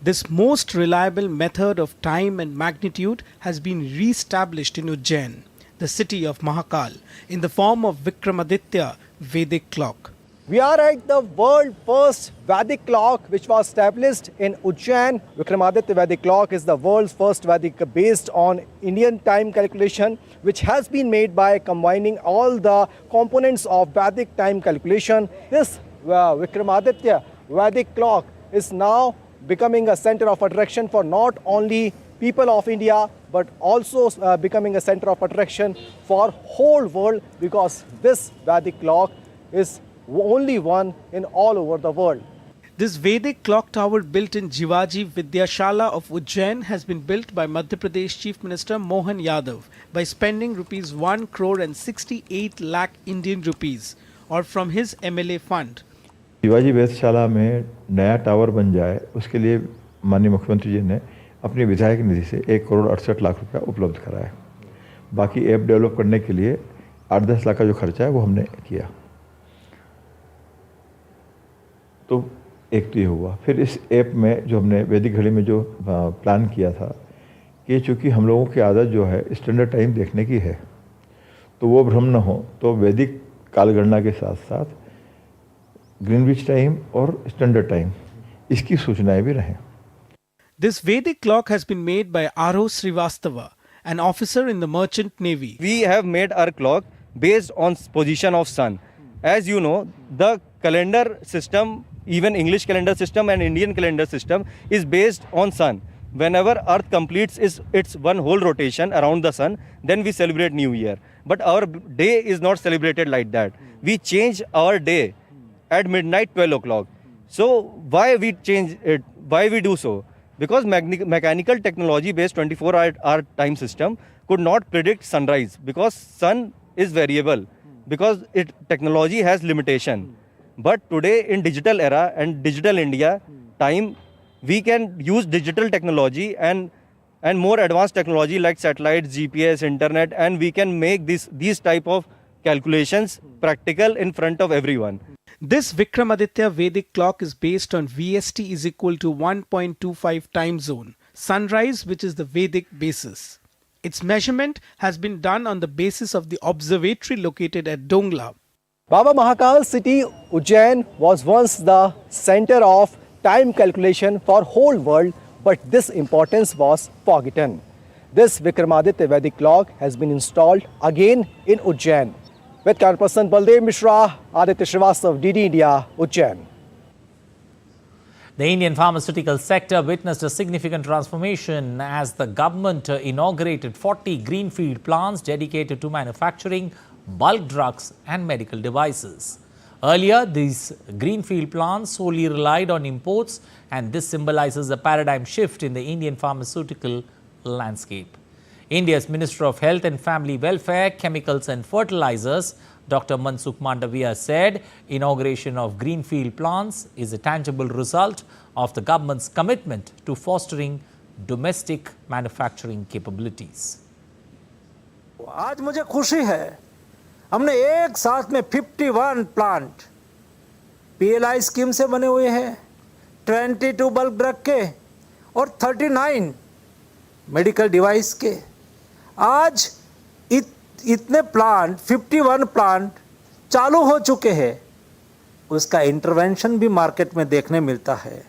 This most reliable method of time and magnitude has been re-established in Ujjain, the city of Mahakal, in the form of Vikramaditya Vedic clock. We are at the world first Vedic clock which was established in Ujjain. Vikramaditya Vedic clock is the world's first Vedic based on Indian time calculation, which has been made by combining all the components of Vedic time calculation. This Vikramaditya Vedic clock is now becoming a center of attraction for not only people of India but also becoming a center of attraction for whole world, because this Vedic clock is only one in all over the world. This Vedic clock tower built in Jivaji Vidyashala of Ujjain has been built by Madhya Pradesh Chief Minister Mohan Yadav by spending rupees 1 crore and 68 lakh Indian rupees, or from his MLA fund. Shivaji वेधशाला में नया tower बन जाए उसके लिए माननीय मुख्यमंत्री जी ने अपनी विधायक निधि से 1,68,00,000 रुपया उपलब्ध कराया। बाकी ऐप डेवलप करने के लिए 8-10 लाख का जो खर्चा है वो हमने किया। तो एक तो ये हुआ। फिर इस ऐप में जो हमने वैदिक घड़ी में जो प्लान किया था कि चूँकि हम लोगों की आदत जो है स्टैंडर्ड टाइम देखने की है, तो वो भ्रम न हो, तो वैदिक कालगणना के साथ साथ ग्रीनविच टाइम और स्टैंडर्ड टाइम इसकी सूचनाएं भी रहें। This Vedic clock has been made by Aro Srivastava, an officer in the Merchant Navy. We have made our clock based on position of sun. As you know, the calendar system, even English calendar system and Indian calendar system, is based on sun. Whenever Earth completes its one whole rotation around the sun, then we celebrate New Year. But our day is not celebrated like that. We change our day at midnight 12 o'clock. So why we change it? Why we do so? Because mechanical technology based 24-hour time system could not predict sunrise, because sun is variable, because technology has limitation. But today in digital era and digital India time, we can use digital technology and more advanced technology like satellites, GPS, internet, and we can make these type of calculations practical in front of everyone. This Vikramaditya Vedic clock is based on VST is equal to 1.25 time zone, sunrise, which is the Vedic basis. Its measurement has been done on the basis of the observatory located at Dongla. Baba Mahakal city Ujjain was once the center of time calculation for whole world, but this importance was forgotten. This Vikramaditya Vedic clock has been installed again in Ujjain. With camera person Baldev Mishra, Aditya Srivastav, DD India, Ujjain. The Indian pharmaceutical sector witnessed a significant transformation as the government inaugurated 40 greenfield plants dedicated to manufacturing bulk drugs and medical devices. Earlier, these greenfield plants solely relied on imports, and this symbolizes a paradigm shift in the Indian pharmaceutical landscape. India's Minister of Health and Family Welfare, Chemicals and Fertilizers, Dr. Mansukh Mandaviya said inauguration of greenfield plants is a tangible result of the government's commitment to fostering domestic manufacturing capabilities. आज मुझे खुशी है, हमने एक साथ में 51 plant PLI scheme से बने हुए हैं, 22 बल्क ड्रग के और 39 मेडिकल डिवाइस के। आज इतने प्लांट 51 प्लांट चालू हो चुके हैं, उसका इंटरवेंशन भी मार्केट में देखने मिलता है।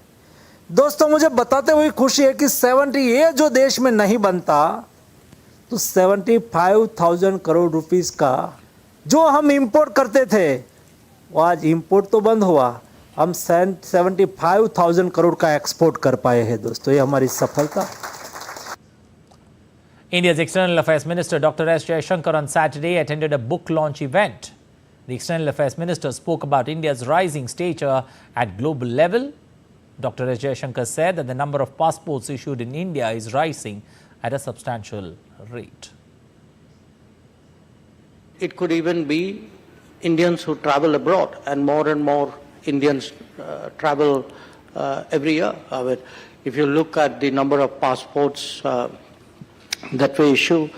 दोस्तों, मुझे बताते हुए खुशी है कि 70 ये जो देश में नहीं बनता तो 75,000 करोड़ रुपीस का जो हम इंपोर्ट करते थे वो आज इंपोर्ट तो बंद हुआ, हम 75,000 करोड़ का एक्सपोर्ट कर पाए हैं। दोस्तों, ये हमारी सफलता। India's External Affairs Minister Dr. S. Jaishankar on Saturday attended a book launch event. The External Affairs Minister spoke about India's rising stature at global level. Dr. S. Jaishankar said that the number of passports issued in India is rising at a substantial rate. It could even be Indians who travel abroad, and more Indians travel every year. If you look at the number of passports that we issue,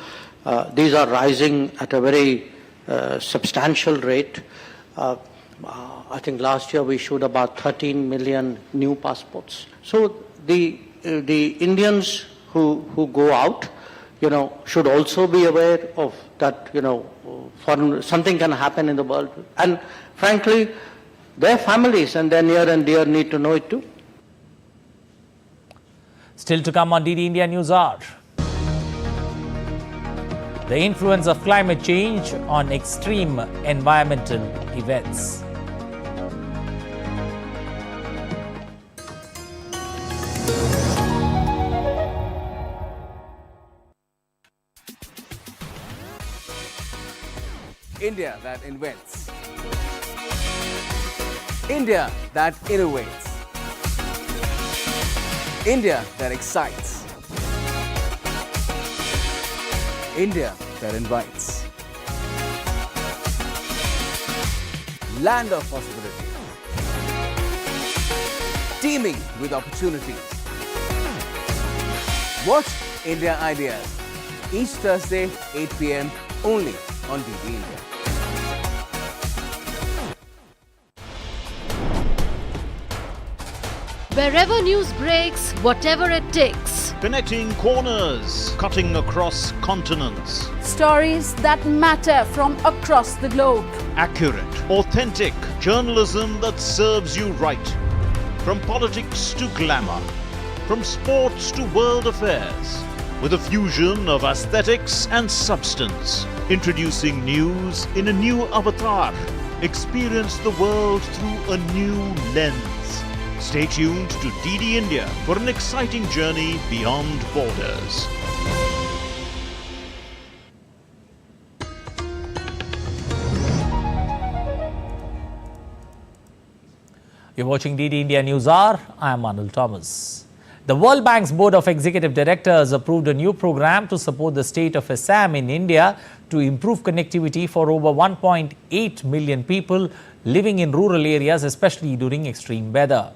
these are rising at a very substantial rate. I think last year we issued about 13 million new passports. So the Indians who go out, should also be aware of that, something can happen in the world. And frankly, their families and their near and dear need to know it too. Still to come on DD India News Hour. The influence of climate change on extreme environmental events. India that invents. India that innovates. India that excites. India that invites. Land of possibility. teeming with opportunities. Watch India Ideas each Thursday, 8 p.m. only on DD India. Wherever news breaks, whatever it takes. Connecting corners, cutting across continents. Stories that matter from across the globe. Accurate, authentic journalism that serves you right. From politics to glamour, from sports to world affairs, with a fusion of aesthetics and substance. Introducing news in a new avatar. Experience the world through a new lens. Stay tuned to DD India for an exciting journey beyond borders. You're watching DD India News Hour. I am Anil Thomas. The World Bank's Board of Executive Directors approved a new program to support the state of Assam in India to improve connectivity for over 1.8 million people living in rural areas, especially during extreme weather.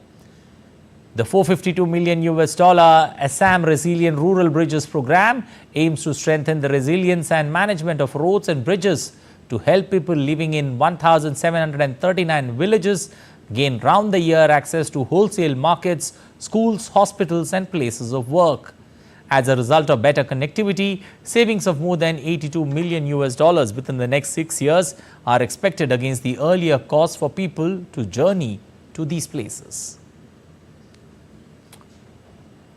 The $452 million Assam Resilient Rural Bridges program aims to strengthen the resilience and management of roads and bridges to help people living in 1,739 villages gain round-the-year access to wholesale markets, schools, hospitals and places of work. As a result of better connectivity, savings of more than $82 million within the next 6 years are expected against the earlier cost for people to journey to these places.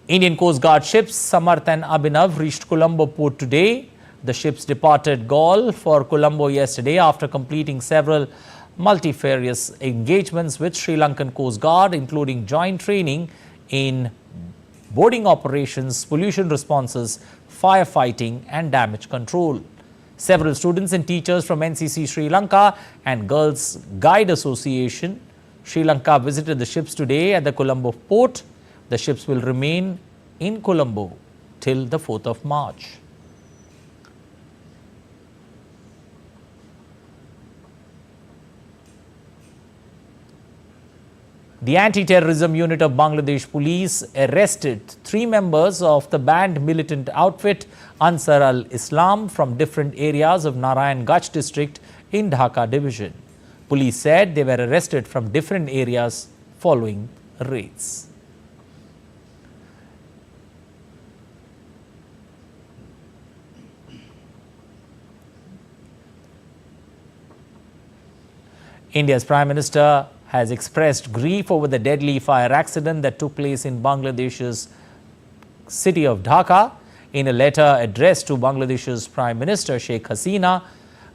Indian Coast Guard ships Samarth and Abhinav reached Colombo port today. The ships departed Galle for Colombo yesterday after completing several multifarious engagements with Sri Lankan Coast Guard, including joint training in boarding operations, pollution responses, firefighting and damage control. Several students and teachers from NCC Sri Lanka and Girls Guide Association Sri Lanka visited the ships today at the Colombo port. The ships will remain in Colombo till the 4th of March. The anti-terrorism unit of Bangladesh police arrested 3 members of the banned militant outfit Ansar al-Islam from different areas of Narayanganj district in Dhaka division. Police said they were arrested from different areas following raids. India's Prime Minister has expressed grief over the deadly fire accident that took place in Bangladesh's city of Dhaka. In a letter addressed to Bangladesh's Prime Minister Sheikh Hasina,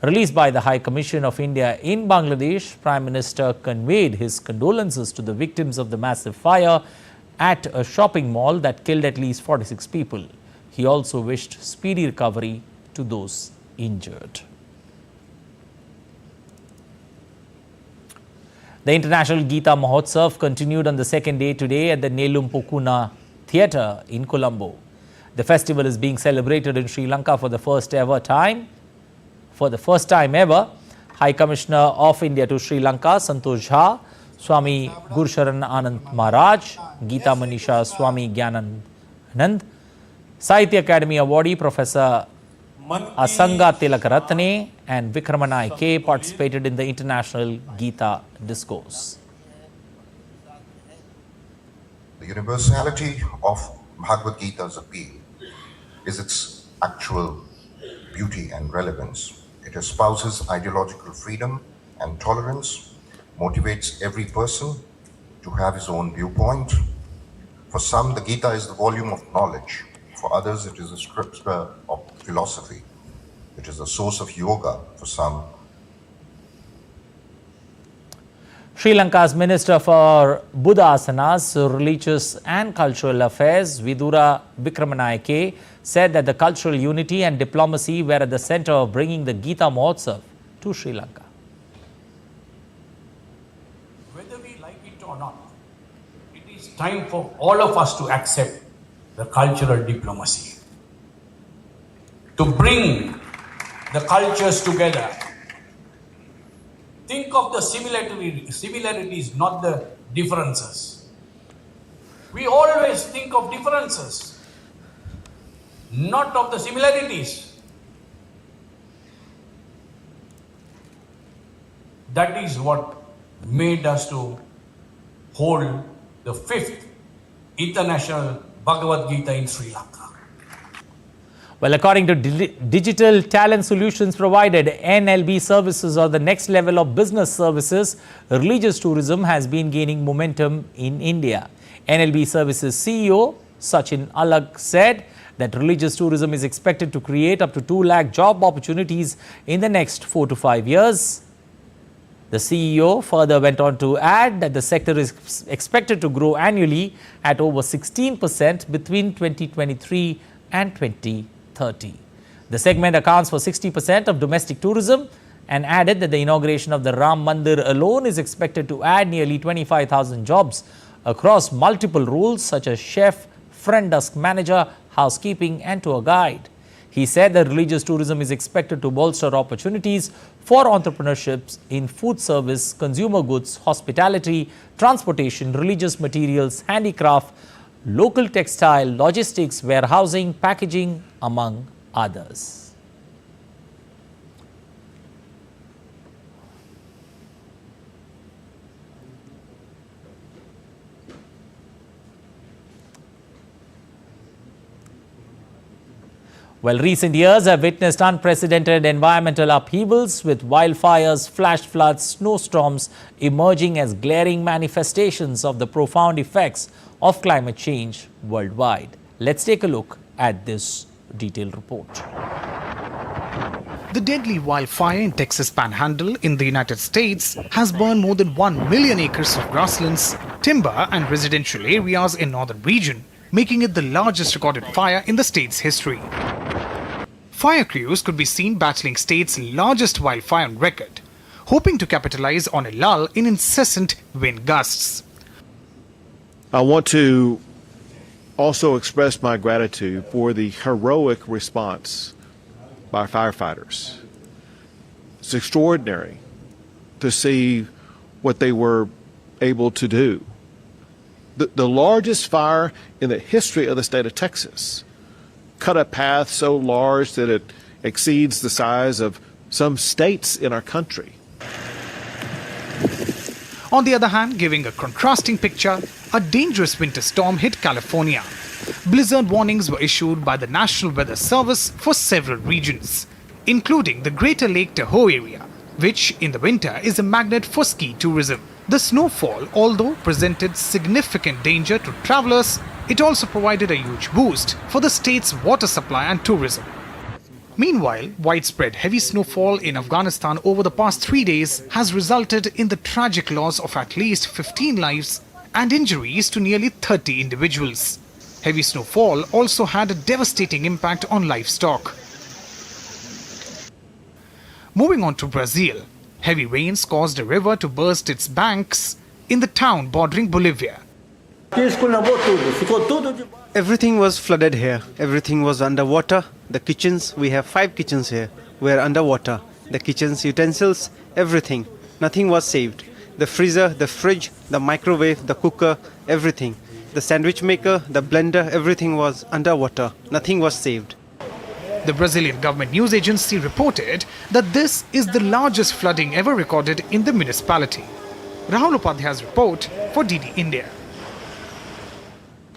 released by the High Commission of India in Bangladesh, Prime Minister conveyed his condolences to the victims of the massive fire at a shopping mall that killed at least 46 people. He also wished speedy recovery to those injured. The International Gita Mahotsav continued on the second day today at the Nelum Pokuna Theatre in Colombo. The festival is being celebrated in Sri Lanka for the first time ever. High Commissioner of India to Sri Lanka, Santosh Jha, Swami Gursharan Anand Maharaj, Gita Manisha Swami Gyananand, Sahitya Academy awardee Professor Asanga Tilakaratne and Vikramanai K participated in the International Gita Discourse. The universality of Bhagavad Gita's appeal is its actual beauty and relevance. It espouses ideological freedom and tolerance, motivates every person to have his own viewpoint. For some, the Gita is the volume of knowledge. For others, it is a scripture of philosophy. It is a source of yoga for some. Sri Lanka's Minister for Buddha Asanas, Religious and Cultural Affairs, Vidura Vikramanayake, said that the cultural unity and diplomacy were at the center of bringing the Gita Mahotsav to Sri Lanka. Whether we like it or not, it is time for all of us to accept the cultural diplomacy, to bring the cultures together. Think of the similarities, not the differences. We always think of differences, not of the similarities. That is what made us to hold the 5th International Bhagavad Gita in Sri Lanka. Well, according to digital talent solutions provided, NLB services are the next level of business services. Religious tourism has been gaining momentum in India. NLB services CEO Sachin Alag said that religious tourism is expected to create up to 2 lakh job opportunities in the next 4 to 5 years. The CEO further went on to add that the sector is expected to grow annually at over 16% between 2023 and 2030. The segment accounts for 60% of domestic tourism and added that the inauguration of the Ram Mandir alone is expected to add nearly 25,000 jobs across multiple roles such as chef, front desk manager, housekeeping and tour guide. He said that religious tourism is expected to bolster opportunities for entrepreneurships in food service, consumer goods, hospitality, transportation, religious materials, handicraft, local textile, logistics, warehousing, packaging, among others. Well, recent years have witnessed unprecedented environmental upheavals with wildfires, flash floods, snowstorms emerging as glaring manifestations of the profound effects of climate change worldwide. Let's take a look at this detailed report. The deadly wildfire in Texas Panhandle in the United States has burned more than 1 million acres of grasslands, timber and residential areas in northern region, making it the largest recorded fire in the state's history. Fire crews could be seen battling state's largest wildfire on record, hoping to capitalize on a lull in incessant wind gusts. I want to also express my gratitude for the heroic response by firefighters. It's extraordinary to see what they were able to do. The largest fire in the history of the state of Texas cut a path so large that it exceeds the size of some states in our country. On the other hand, giving a contrasting picture, a dangerous winter storm hit California. Blizzard warnings were issued by the National Weather Service for several regions, including the Greater Lake Tahoe area, which in the winter is a magnet for ski tourism. The snowfall, although presented significant danger to travelers, it also provided a huge boost for the state's water supply and tourism. Meanwhile, widespread heavy snowfall in Afghanistan over the past 3 days has resulted in the tragic loss of at least 15 lives and injuries to nearly 30 individuals. Heavy snowfall also had a devastating impact on livestock. Moving on to Brazil, heavy rains caused a river to burst its banks in the town bordering Bolivia. Everything was flooded here. Everything was underwater. The kitchens, we have 5 kitchens here, were underwater. The kitchens, utensils, everything. Nothing was saved. The freezer, the fridge, the microwave, the cooker, everything. The sandwich maker, the blender, everything was underwater. Nothing was saved. The Brazilian government news agency reported that this is the largest flooding ever recorded in the municipality. Rahul Upadhyay's report for DD India.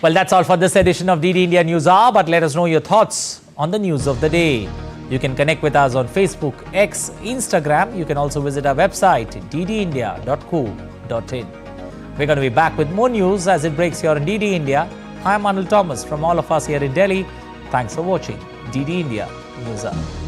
Well, that's all for this edition of DD India News Hour, but let us know your thoughts on the news of the day. You can connect with us on Facebook, X, Instagram. You can also visit our website, ddindia.co.in. We're going to be back with more news as it breaks here on DD India. I'm Anil Thomas from all of us here in Delhi. Thanks for watching DD India News Hour.